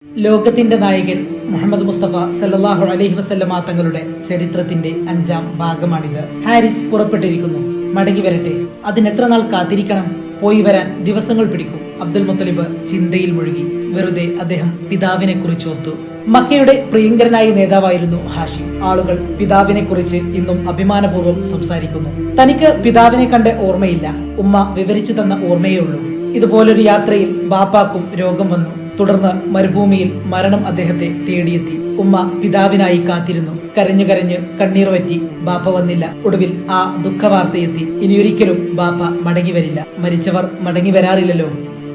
ലോകത്തിന്റെ നായകൻ മുഹമ്മദ് മുസ്തഫ സല്ലല്ലാഹു അലൈഹി വസല്ലമ തങ്ങളുടെ ചരിത്രത്തിന്റെ 5-ാം ഭാഗമാണിത്. ഹാരിസ് പുറപ്പെട്ടിരിക്കുന്നു. മടങ്ങി വരട്ടെ. അതിനെത്ര നാൾ കാത്തിരിക്കണം? പോയി വരാൻ ദിവസങ്ങൾ പിടിക്കും. അബ്ദുൽ മുത്തലിബ് ചിന്തയിൽ മുഴുകി. വെറുതെ അദ്ദേഹം പിതാവിനെ കുറിച്ചോർത്തു. മക്കയുടെ പ്രിയങ്കരനായ നേതാവായിരുന്നു ഹാഷിം. ആളുകൾ പിതാവിനെ കുറിച്ച് ഇന്നും അഭിമാനപൂർവ്വം സംസാരിക്കുന്നു. തനിക്ക് പിതാവിനെ കണ്ട ഓർമ്മയില്ല. ഉമ്മ വിവരിച്ചു തന്ന ഓർമ്മയേ ഉള്ളൂ. ഇതുപോലൊരു യാത്രയിൽ ബാപ്പാക്കും രോഗം വന്നു. തുടർന്ന് മരുഭൂമിയിൽ മരണം അദ്ദേഹത്തെ തേടിയെത്തി. ഉമ്മ പിതാവിനായി കാത്തിരുന്നു. കരഞ്ഞു കരഞ്ഞ് കണ്ണീർ വറ്റി. ബാപ്പ വന്നില്ല. ഒടുവിൽ ആ ദുഃഖവാർത്തയെത്തി. ഇനിയൊരിക്കലും ബാപ്പ മടങ്ങി വരില്ല. മരിച്ചവർ മടങ്ങി വരാറില്ലല്ലോ.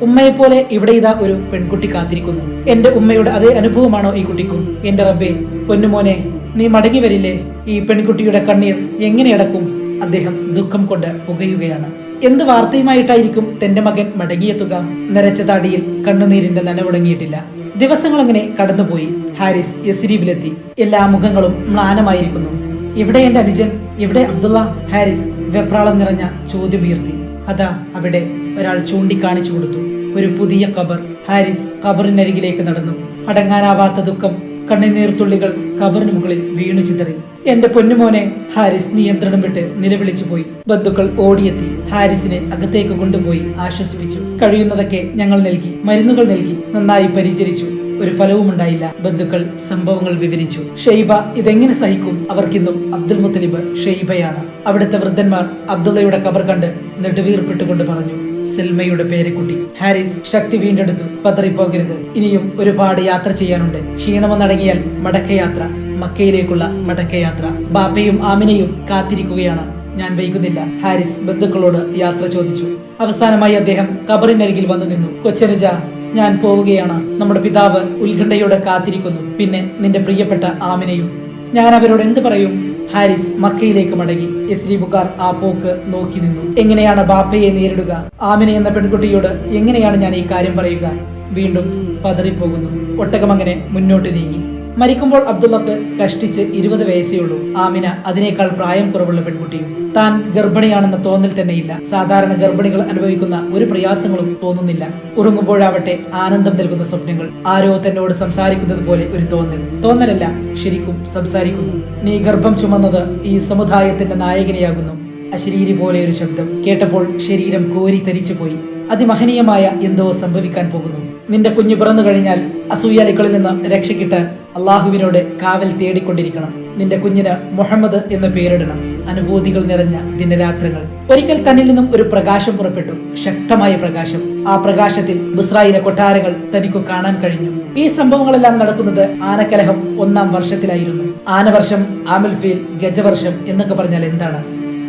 ഉമ്മയെപ്പോലെ ഇവിടെ ഇതാ ഒരു പെൺകുട്ടി കാത്തിരിക്കുന്നു. എന്റെ ഉമ്മയുടെ അതേ അനുഭവമാണോ ഈ കുട്ടിക്കും? എന്റെ റബ്ബേ, പൊന്നുമോനെ, നീ മടങ്ങി വരില്ലേ? ഈ പെൺകുട്ടിയുടെ കണ്ണീർ എങ്ങനെ അടക്കും? അദ്ദേഹം ദുഃഖം കൊണ്ട് പുകയുകയാണ്. എന്ത് വാർത്തയുമായിട്ടായിരിക്കും തന്റെ മകൻ മടങ്ങിയെത്തുക? നരച്ച താടിയിൽ കണ്ണുനീരിന്റെ നനവുടങ്ങിയിട്ടില്ല. ദിവസങ്ങൾ അങ്ങനെ കടന്നുപോയി. ഹാരിസ് യസ്രീബിലെത്തി. എല്ലാ മുഖങ്ങളും മ്ലാനമായിരിക്കുന്നു. ഇവിടെ എന്റെ അനുജൻ, ഇവിടെ അബ്ദുള്ള? ഹാരിസ് വെപ്രാളം നിറഞ്ഞ ചോദ്യമുയർത്തി. അതാ അവിടെ ഒരാൾ ചൂണ്ടിക്കാണിച്ചു കൊടുത്തു. ഒരു പുതിയ ഖബർ. ഹാരിസ് ഖബറിനരികിലേക്ക് നടന്നു. അടങ്ങാനാവാത്ത ദുഃഖം, കണ്ണുനീർത്തുള്ളികൾ ഖബറിന് മുകളിൽ വീണു ചിതറി. എന്റെ പൊന്നുമോനെ! ഹാരിസ് നിയന്ത്രണം വിട്ട് നിലവിളിച്ചു പോയി. ബന്ധുക്കൾ ഓടിയെത്തി. ഹാരിസിനെ അകത്തേക്ക് കൊണ്ടുപോയി ആശ്വസിപ്പിച്ചു. കഴിയുന്നതൊക്കെ ഞങ്ങൾ നൽകി, മരുന്നുകൾ നൽകി, നന്നായി പരിചരിച്ചു. ഒരു ഫലവും ഉണ്ടായില്ല. ബന്ധുക്കൾ സംഭവങ്ങൾ വിവരിച്ചു. ഷെയ്ബ ഇതെങ്ങനെ സഹിക്കും? അവർക്കിന്നും അബ്ദുൽ മുത്തലിബ് ഷെയ്ബയാണ്. അവിടുത്തെ വൃദ്ധന്മാർ അബ്ദുള്ളയുടെ ഖബർ കണ്ട് നെടുവീർപ്പിട്ടുകൊണ്ട് പറഞ്ഞു, സെൽമയുടെ പേരക്കുട്ടി. ഹാരിസ് ശക്തി വീണ്ടെടുത്തു. പതറിപ്പോകരുത്. ഇനിയും ഒരുപാട് യാത്ര ചെയ്യാനുണ്ട്. ക്ഷീണമൊന്നടങ്ങിയാൽ മടക്കയാത്ര, മക്കയിലേക്കുള്ള മടക്കയാത്ര. ബാപ്പയും ആമിനയും കാത്തിരിക്കുകയാണ്. ഞാൻ വൈകുന്നില്ല. ഹാരിസ് ബന്ധുക്കളോട് യാത്ര ചോദിച്ചു. അവസാനമായി അദ്ദേഹം ഖബറിനരികിൽ വന്നു നിന്നു. കൊച്ചനുജ, ഞാൻ പോവുകയാണ്. നമ്മുടെ പിതാവ് ഉത്കണ്ഠയോടെ കാത്തിരിക്കുന്നു. പിന്നെ നിന്റെ പ്രിയപ്പെട്ട ആമിനയും. ഞാൻ അവരോട് എന്ത് പറയും? ഹാരിസ് മക്കയിലേക്ക് മടങ്ങി. യസ്രീബുകാർ ആ പോക്ക് നോക്കി നിന്നു. എങ്ങനെയാണ് ബാപ്പയെ നേരിടുക? ആമിന എന്ന പെൺകുട്ടിയോട് എങ്ങനെയാണ് ഞാൻ ഈ കാര്യം പറയുക? വീണ്ടും പതറിപ്പോകുന്നു. ഒട്ടകം അങ്ങനെ മുന്നോട്ട് നീങ്ങി. മരിക്കുമ്പോൾ അബ്ദുള്ളക്ക് കഷ്ടിച്ച് 20 വയസ്സേ ഉള്ളൂ. ആമിന അതിനേക്കാൾ പ്രായം കുറവുള്ള പെൺകുട്ടിയും. താൻ ഗർഭിണിയാണെന്ന തോന്നൽ തന്നെയില്ല. സാധാരണ ഗർഭിണികൾ അനുഭവിക്കുന്ന ഒരു പ്രയാസങ്ങളും തോന്നുന്നില്ല. ഉറങ്ങുമ്പോഴാവട്ടെ ആനന്ദം നൽകുന്ന സ്വപ്നങ്ങൾ. ആരോ തന്നോട് സംസാരിക്കുന്നത് പോലെ ഒരു തോന്നലല്ല, ശരിക്കും സംസാരിക്കുന്നു. നീ ഗർഭം ചുമന്നത് ഈ സമുദായത്തിന്റെ നായകനെയാകുന്നു. അശരീരി പോലെ ഒരു ശബ്ദം കേട്ടപ്പോൾ ശരീരം കോരി തരിച്ചു പോയി. അതിമഹനീയമായ എന്തോ സംഭവിക്കാൻ പോകുന്നു. നിന്റെ കുഞ്ഞു പിറന്നു കഴിഞ്ഞാൽ അസൂയാലികളിൽ നിന്ന് രക്ഷ കിട്ടാൻ അള്ളാഹുവിനോട് കാവൽ തേടിക്കൊണ്ടിരിക്കണം. നിന്റെ കുഞ്ഞിന് മുഹമ്മദ് എന്ന് പേരിടണം. അനുഭൂതികൾ നിറഞ്ഞ ദിനരാത്രങ്ങൾ. ഒരിക്കൽ തന്നിൽ നിന്നും ഒരു പ്രകാശം പുറപ്പെട്ടു. ശക്തമായ പ്രകാശം. ആ പ്രകാശത്തിൽ ബുസ്രയിലെ കൊട്ടാരങ്ങൾ തനിക്ക് കാണാൻ കഴിഞ്ഞു. ഈ സംഭവങ്ങളെല്ലാം നടക്കുന്നത് ആനക്കലഹം 1-ാം വർഷത്തിലായിരുന്നു. ആനവർഷം, ആമൽഫീൽ, ഗജവർഷം എന്നൊക്കെ പറഞ്ഞാൽ എന്താണ്?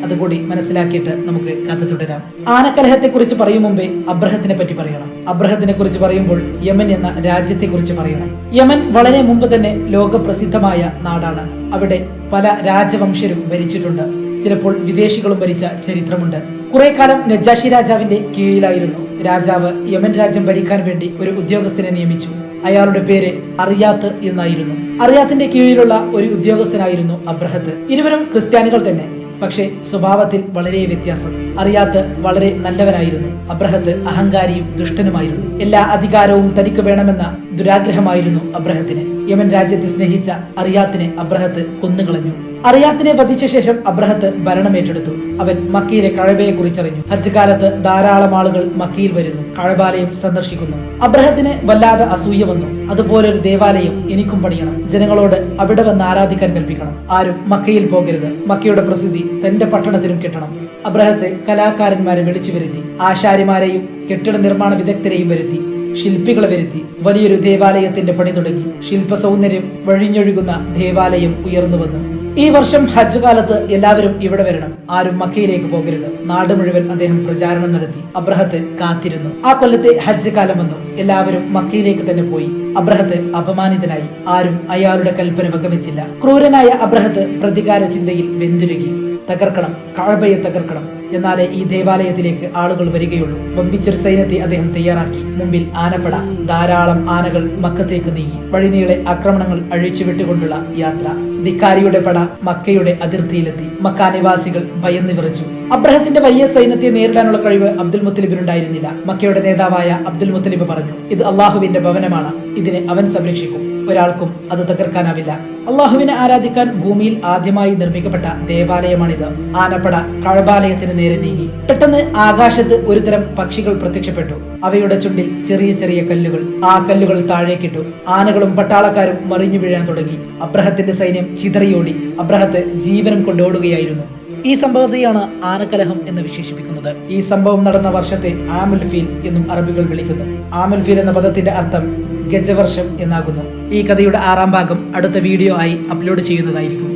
അതുകൂടി മനസ്സിലാക്കിയിട്ട് നമുക്ക് കഥ തുടരാം. ആനക്കലഹത്തെ കുറിച്ച് പറയും മുമ്പേ അബ്രഹത്തിനെ പറ്റി പറയണം. അബ്രഹത്തിനെ കുറിച്ച് പറയുമ്പോൾ യമൻ എന്ന രാജ്യത്തെ കുറിച്ച് പറയണം. യമൻ വളരെ മുമ്പ് തന്നെ ലോകപ്രസിദ്ധമായ നാടാണ്. അവിടെ പല രാജവംശരും ഭരിച്ചിട്ടുണ്ട്. ചിലപ്പോൾ വിദേശികളും ഭരിച്ച ചരിത്രമുണ്ട്. കുറെ കാലം നജാഷി രാജാവിന്റെ കീഴിലായിരുന്നു. രാജാവ് യമൻ രാജ്യം ഭരിക്കാൻ വേണ്ടി ഒരു ഉദ്യോഗസ്ഥനെ നിയമിച്ചു. അയാളുടെ പേര് അറിയാത്ത് എന്നായിരുന്നു. അറിയാത്തിന്റെ കീഴിലുള്ള ഒരു ഉദ്യോഗസ്ഥനായിരുന്നു അബ്രഹത്ത്. ഇരുവരും ക്രിസ്ത്യാനികൾ തന്നെ. പക്ഷേ സ്വഭാവത്തിൽ വളരെ വ്യത്യാസം. അറിയാത്ത് വളരെ നല്ലവനായിരുന്നു. അബ്രഹത്ത് അഹങ്കാരിയും ദുഷ്ടനുമായിരുന്നു. എല്ലാ അധികാരവും തനിക്ക് വേണമെന്ന ദുരാഗ്രഹമായിരുന്നു അബ്രഹത്തിന്. യമൻ രാജ്യത്തെ സ്നേഹിച്ച അറിയാത്തിനെ അബ്രഹത്ത് കൊന്നുകളഞ്ഞു. അറിയാത്തിനെ വധിച്ച ശേഷം അബ്രഹത്ത് ഭരണമേറ്റെടുത്തു. അവൻ മക്കയിലെ കഅബയെ കുറിച്ചറിഞ്ഞു. ഹജ്ജ് കാലത്ത് ധാരാളം ആളുകൾ മക്കയിൽ വരുന്നു, കഅബാലയം സന്ദർശിക്കുന്നു. അബ്രഹത്തിന് വല്ലാതെ അസൂയ വന്നു. അതുപോലൊരു ദേവാലയം എനിക്കും പണിയണം. ജനങ്ങളോട് അവിടെ വന്ന് ആരാധിക്കാൻ കൽപ്പിക്കണം. ആരും മക്കയിൽ പോകരുത്. മക്കയുടെ പ്രസിദ്ധി തന്റെ പട്ടണത്തിനും കിട്ടണം. അബ്രഹത്ത് കലാകാരന്മാരെ വിളിച്ചു വരുത്തി. ആശാരിമാരെയും കെട്ടിട നിർമ്മാണ വിദഗ്ധരെയും വരുത്തി. ശില്പികളെ വരുത്തി. വലിയൊരു ദേവാലയത്തിന്റെ പണി തുടങ്ങി. ശില്പ സൗന്ദര്യം വഴിഞ്ഞൊഴുകുന്ന ദേവാലയം ഉയർന്നു വന്നു. ഈ വർഷം ഹജ്ജ് കാലത്ത് എല്ലാവരും ഇവിടെ വരണം. ആരും മക്കയിലേക്ക് പോകരുത്. നാട് മുഴുവൻ അദ്ദേഹം പ്രചാരണം നടത്തി. അബ്രഹത്ത് കാത്തിരുന്നു. ആ കൊല്ലത്തെ ഹജ്ജ് കാലം വന്നു. എല്ലാവരും മക്കയിലേക്ക് തന്നെ പോയി. അബ്രഹത്ത് അപമാനിതനായി. ആരും അയാളുടെ കൽപ്പന വകവെച്ചില്ല. ക്രൂരനായ അബ്രഹത്ത് പ്രതികാര ചിന്തയിൽ വെന്തുരുകി. തകർക്കണം, കഅബയെ തകർക്കണം, എന്നാലേ ഈ ദേവാലയത്തിലേക്ക് ആളുകൾ വരികയുള്ളൂ. വമ്പിച്ചൊരു സൈന്യത്തെ അദ്ദേഹം തയ്യാറാക്കി. മുമ്പിൽ ആനപ്പട. ധാരാളം ആനകൾ മക്കത്തേക്ക് നീങ്ങി. വഴിനീളെ ആക്രമണങ്ങൾ അഴിച്ചുവിട്ടുകൊണ്ടുള്ള യാത്ര. ധിക്കാരിയുടെ പട മക്കയുടെ അതിർത്തിയിലെത്തി. മക്ക നിവാസികൾ ഭയന്ന് വിറച്ചു. അബ്രഹത്തിന്റെ വലിയ സൈന്യത്തെ നേരിടാനുള്ള കഴിവ് അബ്ദുൽ മുത്തലിബിനുണ്ടായിരുന്നില്ല. മക്കയുടെ നേതാവായ അബ്ദുൽ മുത്തലിബ് പറഞ്ഞു, ഇത് അള്ളാഹുവിന്റെ ഭവനമാണ്, ഇതിനെ അവൻ സംരക്ഷിക്കും, ഒരാൾക്കും അത് തകർക്കാനാവില്ല. അള്ളാഹുവിനെ ആരാധിക്കാൻ ഭൂമിയിൽ ആദ്യമായി നിർമ്മിക്കപ്പെട്ട ദേവാലയമാണിത്. ആനപ്പട കഅബാലയത്തിന് നേരെ നീങ്ങി. പെട്ടെന്ന് ആകാശത്ത് ഒരുതരം പക്ഷികൾ പ്രത്യക്ഷപ്പെട്ടു. അവയുടെ ചുണ്ടിൽ ചെറിയ ചെറിയ കല്ലുകൾ. ആ കല്ലുകൾ താഴേക്കിട്ടു. ആനകളും പട്ടാളക്കാരും മറിഞ്ഞു വീഴാൻ തുടങ്ങി. അബ്രഹത്തിന്റെ സൈന്യം ചിതറിയോടി. അബ്രഹത്ത് ജീവനം കൊണ്ടോടുകയായിരുന്നു. ഈ സംഭവത്തെയാണ് ആനക്കലഹം എന്ന് വിശേഷിപ്പിക്കുന്നത്. ഈ സംഭവം നടന്ന വർഷത്തെ ആമുൽ ഫീൽ എന്നും അറബികൾ വിളിക്കുന്നു. ആമുൽ ഫീൽ എന്ന പദത്തിന്റെ അർത്ഥം ഗജവർഷം എന്നാകുന്നു. ഈ കഥയുടെ 6ാം ഭാഗം അടുത്ത വീഡിയോ ആയി അപ്ലോഡ് ചെയ്യുന്നതായിരിക്കും.